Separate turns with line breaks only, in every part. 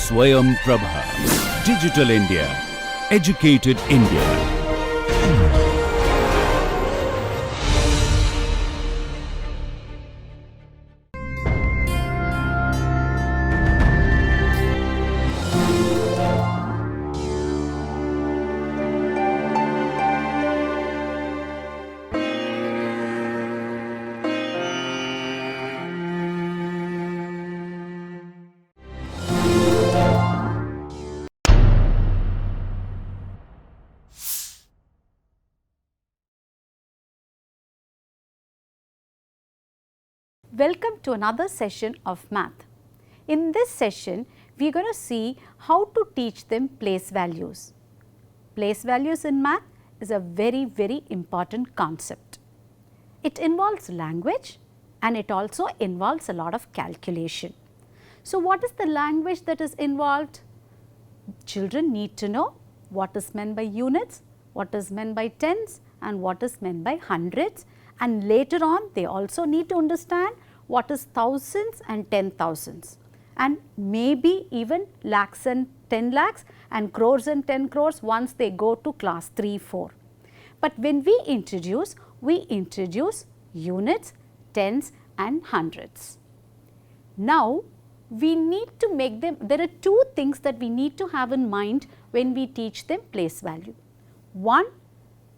Swayam Prabha. Digital India. Educated India.
Welcome to another session of math. In this session, we are going to see how to teach them place values. Place values in math is a very important concept. It involves language and it also involves a lot of calculation. So, what is the language that is involved? Children need to know what is meant by units, what is meant by tens and what is meant by hundreds, and later on they also need to understand what is thousands and 10,000s and maybe even lakhs and 10 lakhs and crores and 10 crores once they go to class 3, 4. But when we introduce units, tens and hundreds. Now, we need to make them, there are two things that we need to have in mind when we teach them place value. One,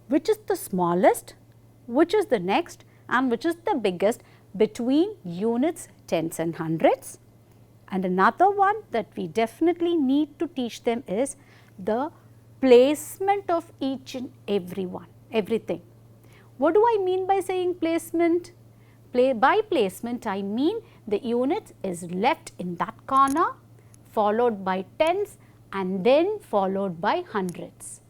which is the smallest, which is the next and which is the biggest between units, tens and hundreds. And another one that we definitely need to teach them is the placement of each and everything. What do I mean by saying placement? By placement I mean the units is left in that corner, followed by tens and then followed by hundreds.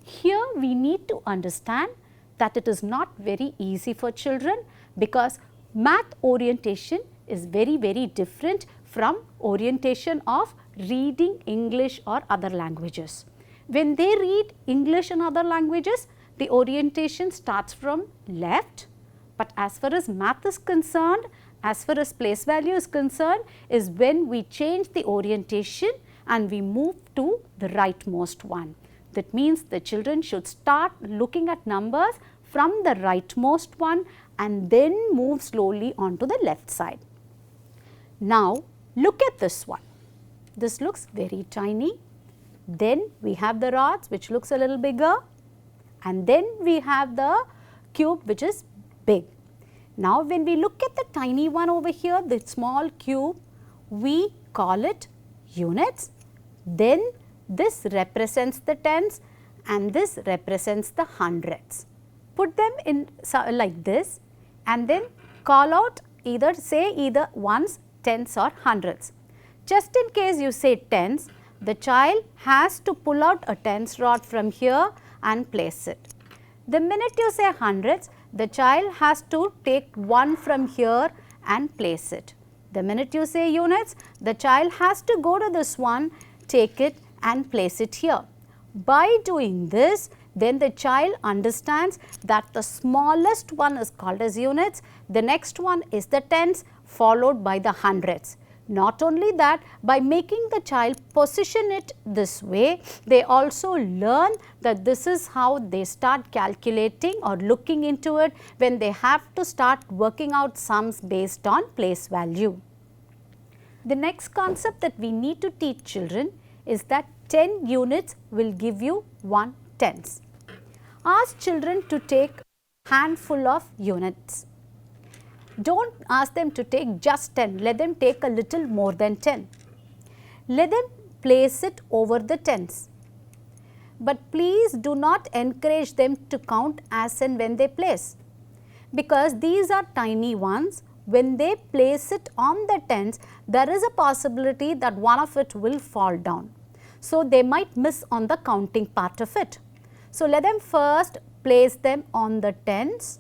Here we need to understand that it is not very easy for children because math orientation is very different from orientation of reading English or other languages. When they read English and other languages, the orientation starts from left, but as far as math is concerned, as far as place value is concerned, is when we change the orientation and we move to the rightmost one. That means the children should start looking at numbers from the rightmost one and then move slowly on to the left side. Now, look at this one. This looks very tiny. Then we have the rods which looks a little bigger and then we have the cube which is big. Now, when we look at the tiny one over here, the small cube, we call it units. Then this represents the tens and this represents the hundreds. Put them in like this and then call out say either ones, tens or hundreds. Just in case you say tens, the child has to pull out a tens rod from here and place it. The minute you say hundreds, the child has to take one from here and place it. The minute you say units, the child has to go to this one, take it and place it here. By doing this, then the child understands that the smallest one is called as units, the next one is the tens followed by the hundreds. Not only that, by making the child position it this way, they also learn that this is how they start calculating or looking into it when they have to start working out sums based on place value. The next concept that we need to teach children is that 10 units will give you 1 tens. Ask children to take handful of units. Don't ask them to take just 10, let them take a little more than 10. Let them place it over the tens. But please do not encourage them to count as and when they place, because these are tiny ones. When they place it on the tens, there is a possibility that one of it will fall down. So, they might miss on the counting part of it. So, let them first place them on the tens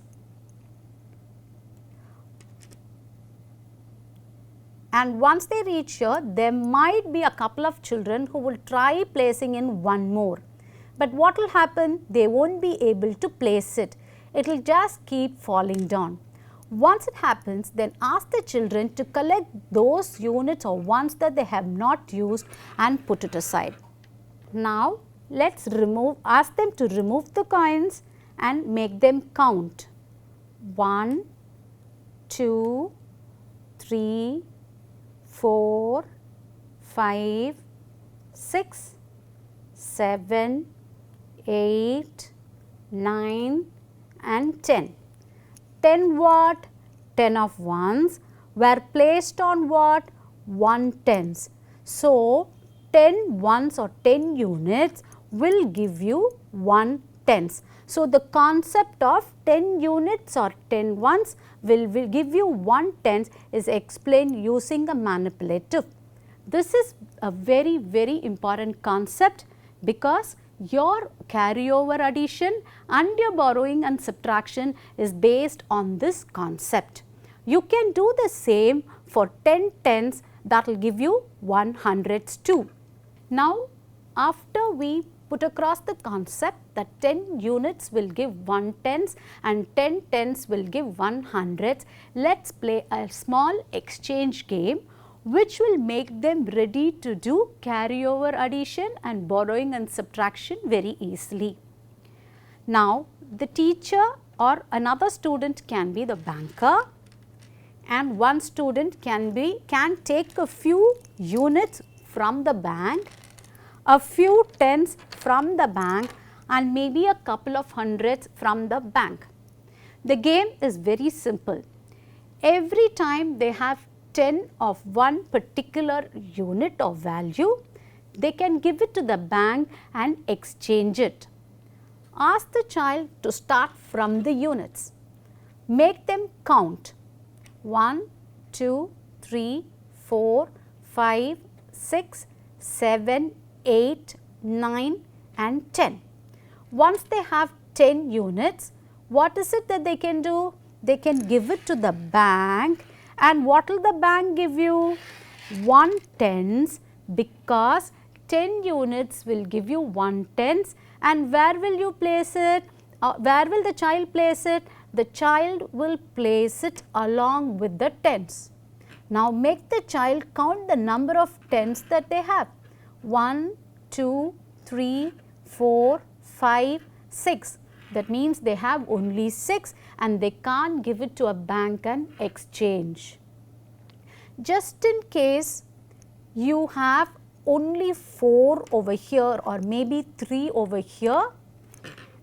and once they reach here, there might be a couple of children who will try placing in one more. But what will happen? They won't be able to place it. It will just keep falling down. Once it happens, then ask the children to collect those units or ones that they have not used and put it aside. Now, ask them to remove the coins and make them count. 1, 2, 3, 4, 5, 6, 7, 8, 9 and 10. 10 what? 10 of ones were placed on what? 1 tens. So, 10 ones or 10 units will give you 1 tens. So, the concept of 10 units or 10 ones will give you 1 tens is explained using a manipulative. This is a very, very important concept because your carryover addition and your borrowing and subtraction is based on this concept. You can do the same for 10 tens, that will give you 1 hundreds too. Now, after we put across the concept that 10 units will give 1 tens and 10 tens will give 1 hundreds, let us play a small exchange game which will make them ready to do carryover addition and borrowing and subtraction very easily. Now, the teacher or another student can be the banker, and one student can take a few units from the bank, a few tens from the bank and maybe a couple of hundreds from the bank. The game is very simple. Every time they have 10 of one particular unit or value, they can give it to the bank and exchange it. Ask the child to start from the units. Make them count 1, 2, 3, 4, 5, 6, 7, 8, 9 and 10. Once they have 10 units, what is it that they can do? They can give it to the bank, and what will the bank give you? 1 tens, because 10 units will give you 1 tens, and where will you place it? Where will the child place it? The child will place it along with the tens. Now, make the child count the number of tens that they have. 1, 2, 3, 4, 5, 6. That means they have only 6 and they can't give it to a bank and exchange. Just in case you have only 4 over here or maybe 3 over here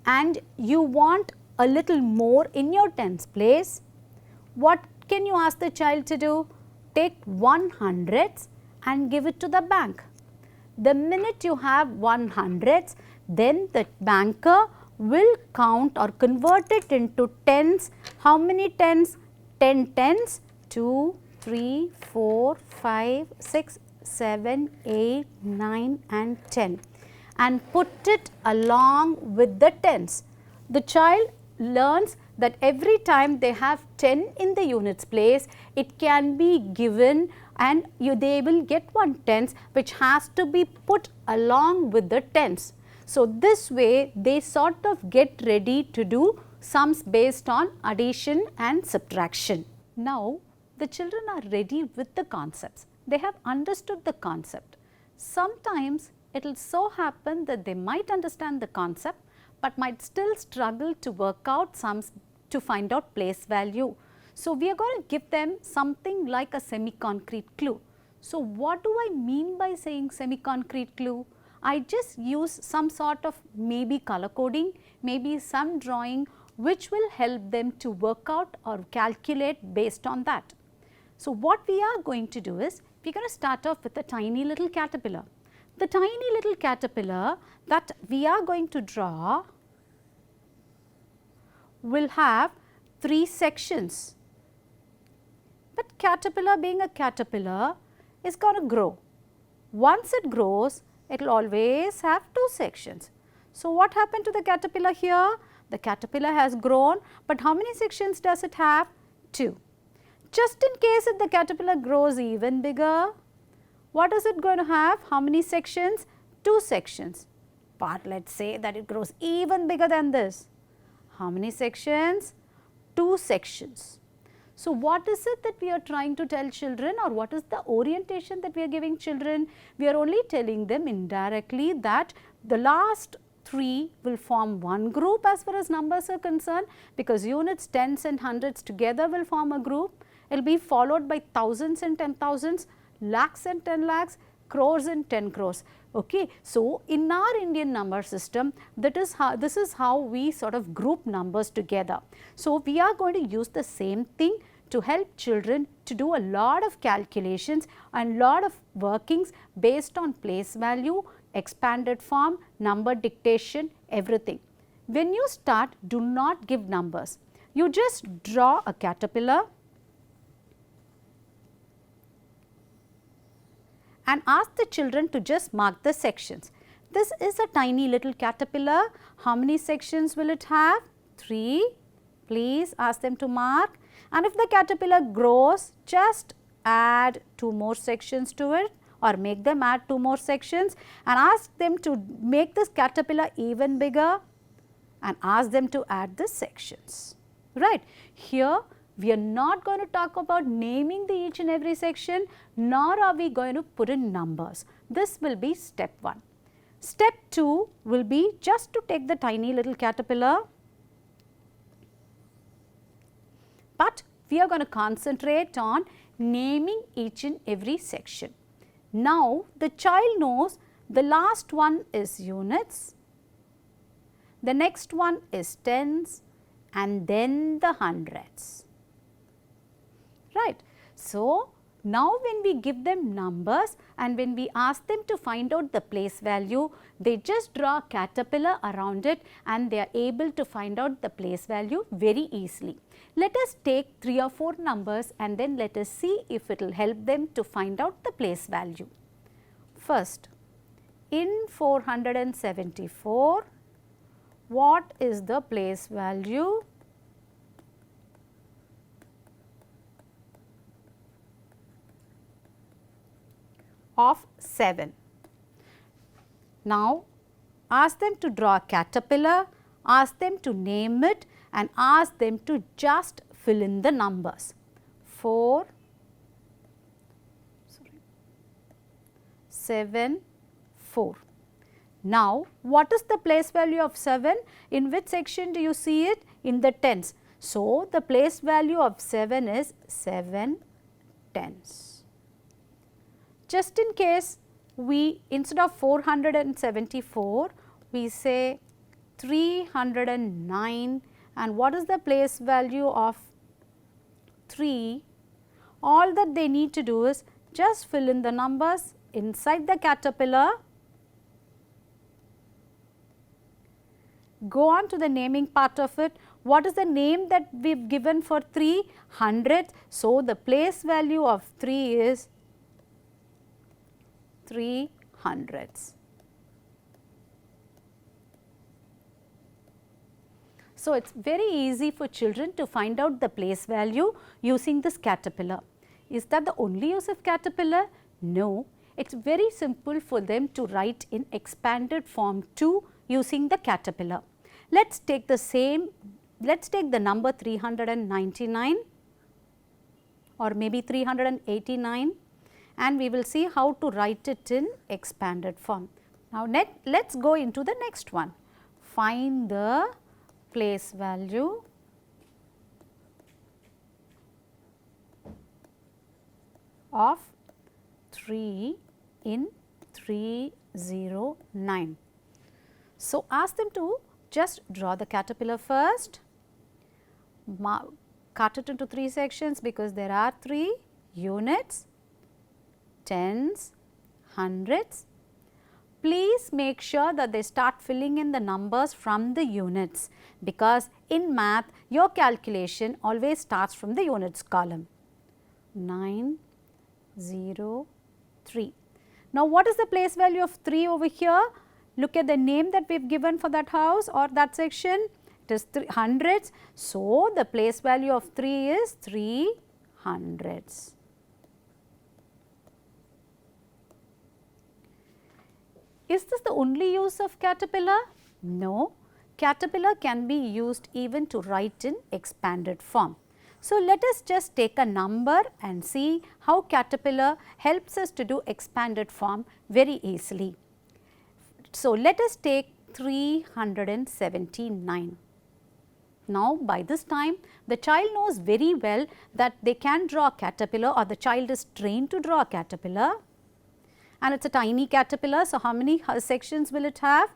and you want a little more in your tens place, what can you ask the child to do? Take 1 hundreds and give it to the bank. The minute you have 1 hundreds, then the banker will count or convert it into tens. How many tens? 10 tens. 2, 3, 4, 5, 6, 7, 8, 9 and 10, and put it along with the tens. The child learns that every time they have 10 in the units place, it can be given and they will get 1 tens which has to be put along with the tens. So, this way they sort of get ready to do sums based on addition and subtraction. Now, the children are ready with the concepts. They have understood the concept. Sometimes it will so happen that they might understand the concept but might still struggle to work out sums to find out place value. So, we are going to give them something like a semi-concrete clue. So, what do I mean by saying semi-concrete clue? I just use some sort of maybe color coding, maybe some drawing which will help them to work out or calculate based on that. So, what we are going to do is, we are going to start off with a tiny little caterpillar. The tiny little caterpillar that we are going to draw will have 3 sections. But caterpillar, being a caterpillar, is going to grow. Once it grows, it will always have 2 sections. So, what happened to the caterpillar here? The caterpillar has grown, but how many sections does it have? 2. Just in case if the caterpillar grows even bigger, what is it going to have? How many sections? 2 sections. But let us say that it grows even bigger than this. How many sections? 2 sections. So, what is it that we are trying to tell children, or what is the orientation that we are giving children? We are only telling them indirectly that the last 3 will form one group as far as numbers are concerned, because units, tens and hundreds together will form a group. It will be followed by thousands and 10,000s, lakhs and 10 lakhs, crores and 10 crores. Okay. So, in our Indian number system, this is how we sort of group numbers together. So, we are going to use the same thing to help children to do a lot of calculations and lot of workings based on place value, expanded form, number dictation, everything. When you start, do not give numbers. You just draw a caterpillar and ask the children to just mark the sections. This is a tiny little caterpillar. How many sections will it have? 3. Please ask them to mark. And if the caterpillar grows, just add 2 more sections to it, or make them add 2 more sections, and ask them to make this caterpillar even bigger, and ask them to add the sections. Right. Here we are not going to talk about naming the each and every section, nor are we going to put in numbers. This will be step 1. Step 2 will be just to take the tiny little caterpillar, but we are going to concentrate on naming each and every section. Now, the child knows the last one is units, the next one is tens, and then the hundreds. Right. So, now when we give them numbers and when we ask them to find out the place value, they just draw a caterpillar around it and they are able to find out the place value very easily. Let us take 3 or 4 numbers and then let us see if it will help them to find out the place value. First, in 474, what is the place value? Of 7. Now, ask them to draw a caterpillar, ask them to name it, and ask them to just fill in the numbers. 4, 7, 4. Now, what is the place value of 7? In which section do you see it? In the tens. So, the place value of 7 is 7 tens. Just in case, we instead of 474, we say 309, and what is the place value of 3? All that they need to do is just fill in the numbers inside the caterpillar, go on to the naming part of it. What is the name that we have given for 3? 100. So, the place value of 3 is 300s. So, it is very easy for children to find out the place value using this caterpillar. Is that the only use of caterpillar? No, it is very simple for them to write in expanded form too using the caterpillar. Let us take the same, let us take the number 399 or maybe 389. And we will see how to write it in expanded form. Now, let us go into the next one. Find the place value of 3 in 309. So, ask them to just draw the caterpillar first, cut it into 3 sections because there are 3 units, tens, hundreds. Please make sure that they start filling in the numbers from the units, because in math your calculation always starts from the units column. 903. Now, what is the place value of 3 over here? Look at the name that we have given for that house or that section. It is hundreds. So, the place value of 3 is 300s. Is this the only use of caterpillar? No, caterpillar can be used even to write in expanded form. So, let us just take a number and see how caterpillar helps us to do expanded form very easily. So, let us take 379. Now, by this time the child knows very well that they can draw a caterpillar, or the child is trained to draw a caterpillar, and it is a tiny caterpillar. So, how many sections will it have?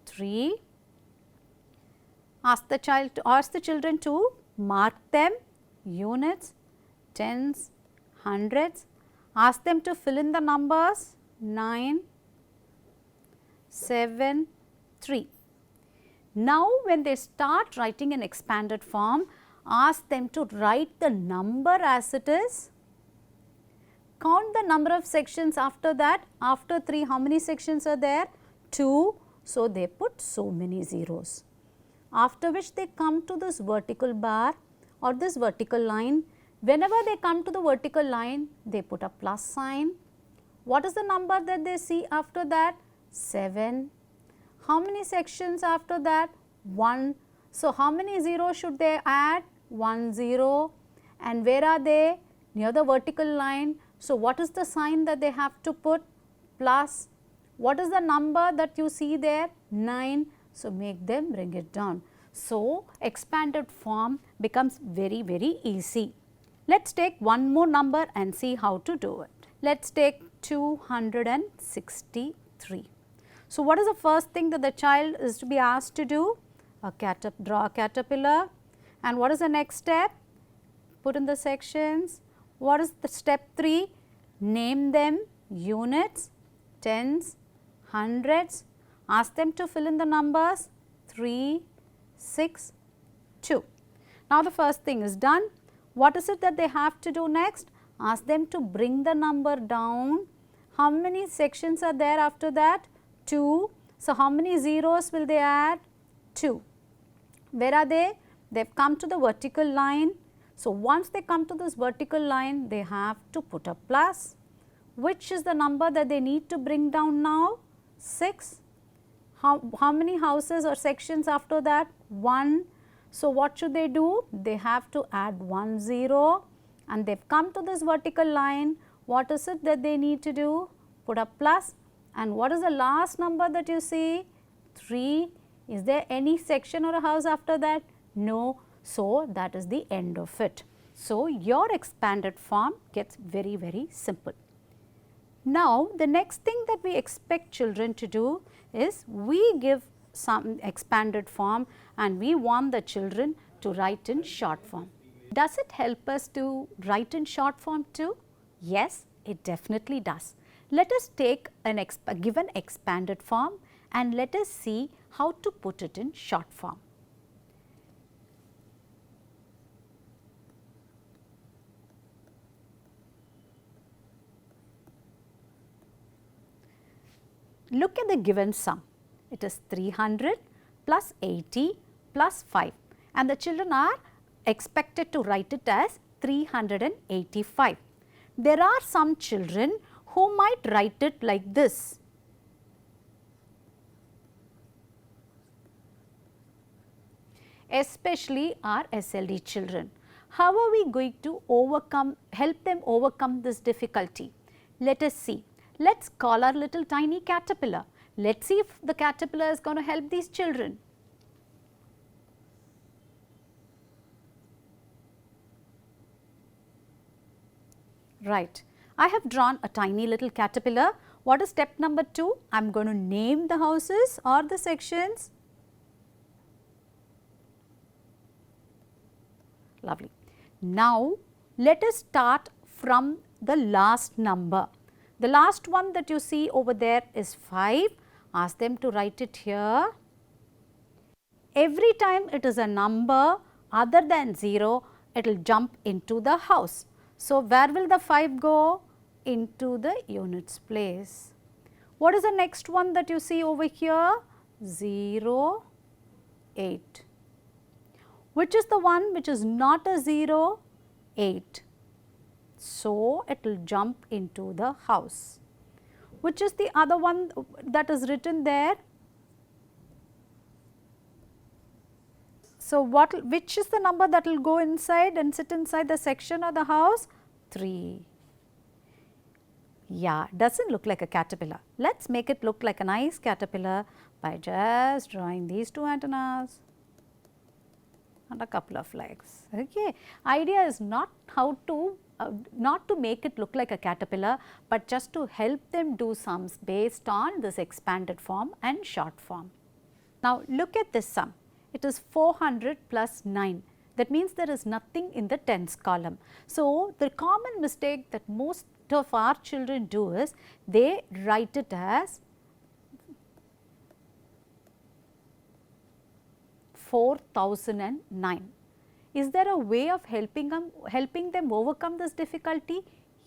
3. Ask the children to mark them, units, tens, hundreds. Ask them to fill in the numbers 9, 7, 3. Now, when they start writing in expanded form, ask them to write the number as it is. Count the number of sections after that. After 3, how many sections are there? 2. So, they put so many zeros. After which they come to this vertical bar or this vertical line. Whenever they come to the vertical line, they put a plus sign. What is the number that they see after that? 7. How many sections after that? 1. So, how many zeros should they add? 1 0. And where are they? Near the vertical line. So, what is the sign that they have to put? Plus. What is the number that you see there? 9. So, make them bring it down. So, expanded form becomes very, very easy. Let us take one more number and see how to do it. Let us take 263. So, what is the first thing that the child is to be asked to do? Draw a caterpillar. And what is the next step? Put in the sections. What is the step 3? Name them, units, tens, hundreds. Ask them to fill in the numbers 3, 6, 2. Now, the first thing is done. What is it that they have to do next? Ask them to bring the number down. How many sections are there after that? 2. So, how many zeros will they add? 2. Where are they? They have come to the vertical line. So, once they come to this vertical line, they have to put a plus. Which is the number that they need to bring down now? 6. How many houses or sections after that? 1. So, what should they do? They have to add 1 0, and they have come to this vertical line. What is it that they need to do? Put a plus. And what is the last number that you see? 3. Is there any section or a house after that? No. So, that is the end of it. So, your expanded form gets very, very simple. Now, the next thing that we expect children to do is we give some expanded form and we want the children to write in short form. Does it help us to write in short form too? Yes, it definitely does. Let us take a given expanded form and let us see how to put it in short form. Look at the given sum. It is 300 plus 80 plus 5, and the children are expected to write it as 385. There are some children who might write it like this. Especially our SLD children. How are we going to help them overcome this difficulty? Let us see. Let us call our little tiny caterpillar. Let us see if the caterpillar is going to help these children. Right. I have drawn a tiny little caterpillar. What is step number 2? I am going to name the houses or the sections. Lovely. Now, let us start from the last number. The last one that you see over there is 5. Ask them to write it here. Every time it is a number other than 0, it will jump into the house. So, where will the 5 go? Into the units place. What is the next one that you see over here? 0, 8. Which is the one which is not a 0? 8. So, it will jump into the house. Which is the other one that is written there? So, which is the number that will go inside and sit inside the section or the house? 3. Yeah, doesn't look like a caterpillar. Let's make it look like a nice caterpillar by just drawing these 2 antennas and a couple of legs. Okay. Idea is not how to not to make it look like a caterpillar, but just to help them do sums based on this expanded form and short form. Now, look at this sum. It is 400 plus 9. That means there is nothing in the tens column. So, the common mistake that most of our children do is they write it as 4009. Is there a way of helping them overcome this difficulty?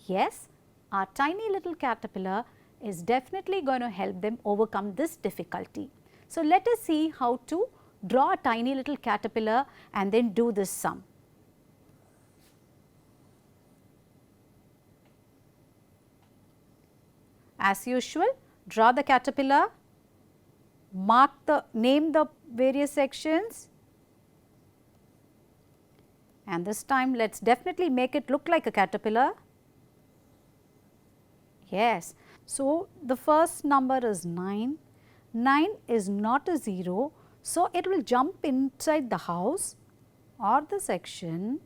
Yes, our tiny little caterpillar is definitely going to help them overcome this difficulty. So, let us see how to draw a tiny little caterpillar and then do this sum. As usual, draw the caterpillar, name the various sections, and this time let us definitely make it look like a caterpillar. Yes. So, the first number is 9. 9 is not a 0. So, it will jump inside the house or the section,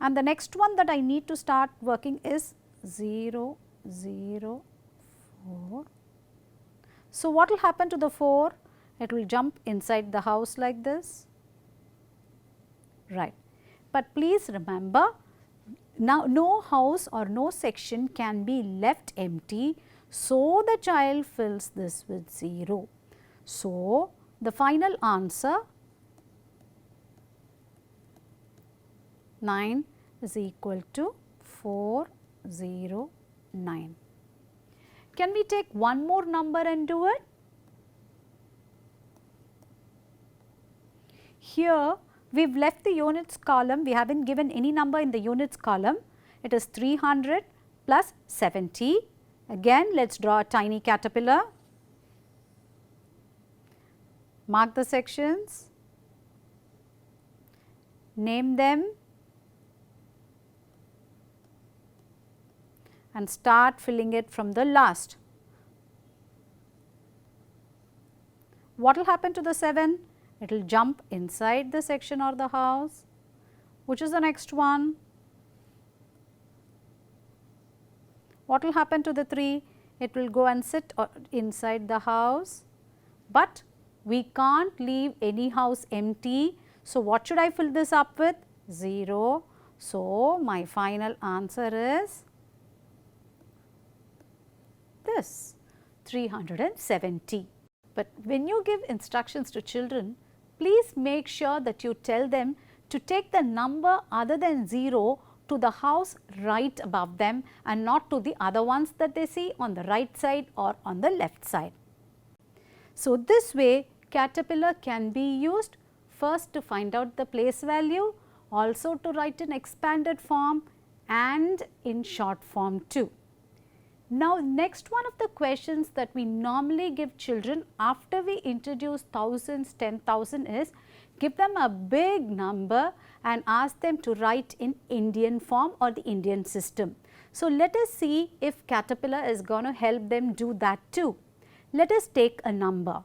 and the next one that I need to start working is 0, 0, 4. So, what will happen to the 4? It will jump inside the house like this, right. But please remember, now no house or no section can be left empty. So, the child fills this with 0. So, the final answer 9 is equal to 409. Can we take one more number and do it? Here we have left the units column, we have not given any number in the units column. It is 300 plus 70. Again, let us draw a tiny caterpillar. Mark the sections, name them, and start filling it from the last. What will happen to the 7? It will jump inside the section or the house. Which is the next one? What will happen to the 3? It will go and sit inside the house, but we can't leave any house empty. So, what should I fill this up with? 0. So, my final answer is this 370. But when you give instructions to children, please make sure that you tell them to take the number other than 0 to the house right above them and not to the other ones that they see on the right side or on the left side. So, this way caterpillar can be used first to find out the place value, also to write in expanded form and in short form too. Now, next one of the questions that we normally give children after we introduce thousands, 10,000 is give them a big number and ask them to write in Indian form or the Indian system. So, let us see if caterpillar is going to help them do that too. Let us take a number.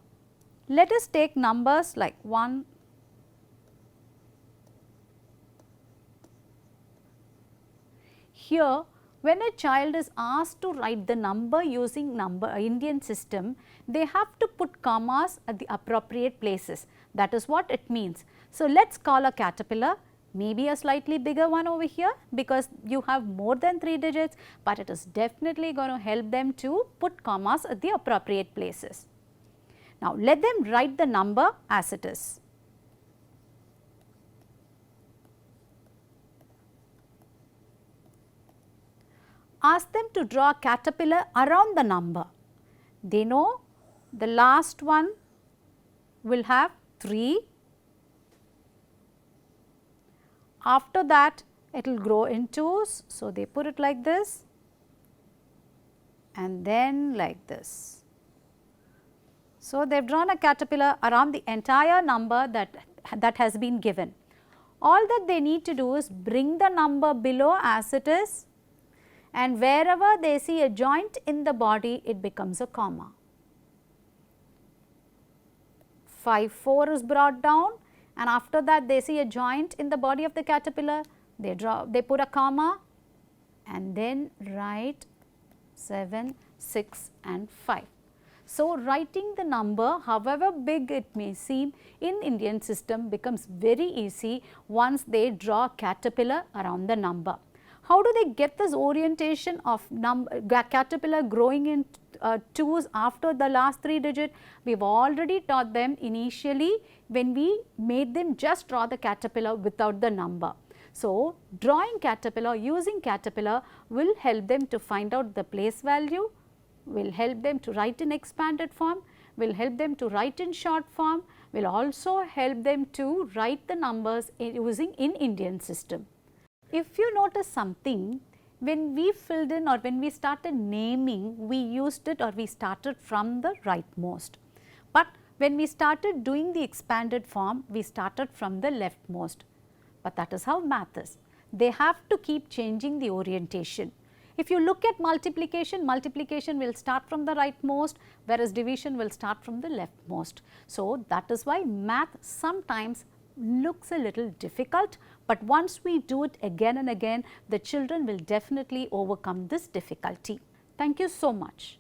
Let us take numbers like 1, here when a child is asked to write the number using Indian system, they have to put commas at the appropriate places. That is what it means. So, let us call a caterpillar, maybe a slightly bigger one over here because you have more than 3 digits, but it is definitely going to help them to put commas at the appropriate places. Now, let them write the number as it is. Ask them to draw a caterpillar around the number. They know the last one will have 3. After that, it will grow in 2s. So, they put it like this and then like this. So, they have drawn a caterpillar around the entire number that that has been given. All that they need to do is bring the number below as it is, and wherever they see a joint in the body, it becomes a comma. 5, 4 is brought down, and after that they see a joint in the body of the caterpillar, they put a comma and then write 7, 6 and 5. So, writing the number however big it may seem in Indian system becomes very easy once they draw a caterpillar around the number. How do they get this orientation of caterpillar growing in twos after the last 3 digit? We have already taught them initially when we made them just draw the caterpillar without the number. So, drawing caterpillar, using caterpillar will help them to find out the place value, will help them to write in expanded form, will help them to write in short form, will also help them to write the numbers using in Indian system. If you notice something, when we filled in or when we started naming, we used it or we started from the rightmost. But when we started doing the expanded form, we started from the leftmost. But that is how math is. They have to keep changing the orientation. If you look at multiplication, multiplication will start from the rightmost, whereas division will start from the leftmost. So, that is why math sometimes looks a little difficult, but once we do it again and again, the children will definitely overcome this difficulty. Thank you so much.